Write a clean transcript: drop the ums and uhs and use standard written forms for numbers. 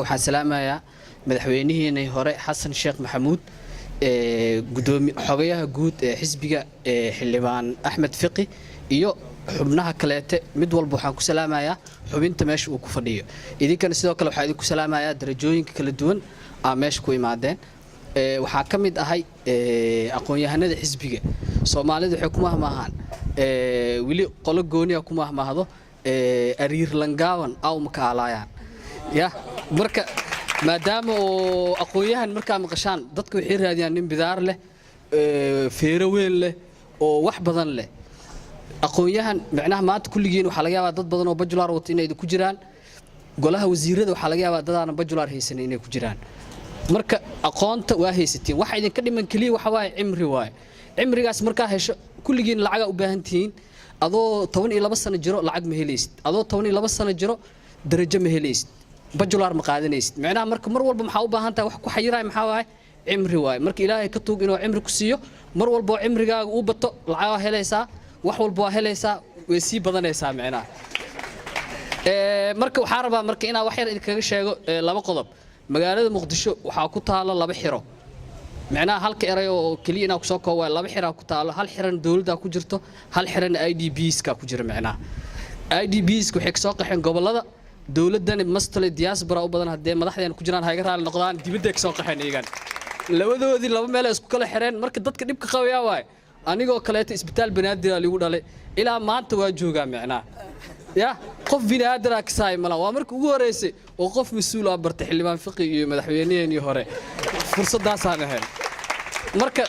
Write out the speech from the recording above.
waxaan salaamayaa madaxweynihii hore Xasan Sheekh Maxamuud gudoomiye xogayaha guud ee xisbiga xildhibaan Axmed Fiqi iyo xubnaha kaleete mid walba waxaan ku salaamayaa xubinta meesha uu ku fadhiyo idinkana sidoo kale waxaan idinku salaamayaa darajooyinka kala duwan ee meesha ku imaadeen waxaa ka mid ahay aqoon-yahanada xisbiga Soomaalidu waxay ku mahmaahan wili qolo gooni ah ku mahmaahdo ariir langaawan aw makaalayaan ya marka maadaama oo aqoonyahan marka maqashaan dadku waxay raadiyaan nin bidaar leh feero weyn leh oo wax badan leh aqoonyahan macnaha maanta kulligiin waxa laga yaabaa dad badan oo bajular wato inay ku jiraan golaha wasiirada waxa laga yaabaa dad aan bajular haysan inay ku jiraan marka aqoonta waa haysatiin waxa idin ka dhiman kaliya waxa waay cimri waay cimrigaas marka hesho kulligiin lacag u baahan tihiin adoo 12 sano jiro lacag ma helaysid adoo 12 sano jiro darajo ma helaysid bajular ma qaadanaysid macnaha marka mar walba maxaa u baahan tahay wax ku xayiraay maxaa waay cimri waay marka ilaahay ka tuug inuu cimri ku siiyo mar walba cimrigaaga uu bato lacag helaysaa wax walba helaysaa way sii badanaysaa macnaha marka waxa rabaa marka inaa wax yar idinkaga sheego laba qodob magaalada Muqdisho waxa ku taalo laba xiro macnaha halka eray oo kaliya inaa ku soo koobay laba xiro ku taalo hal xiran dawladda ku jirto hal xiran IDPs ka ku jira macnaha IDPs ku xig soo qaxeen gobolada dawladdan mastale diaspora u badan hadee madaxdeena ku jiraan hayga raali noqdaan dibadda ka soo qaxeen iyagan labadoodii laba meel isku kala xireen marka dadka dibka qawiya waay anigoo kaleeto isbitaal banaadir lagu dhalay ilaa maanta waa joogaa macnaha ya qof binaadir ka saay mala waa markii ugu horeysay oo qof mas'uul ah bartay xildhibaan Fiqi iyo madaxweynihii hore fursadaas aan ahayn marka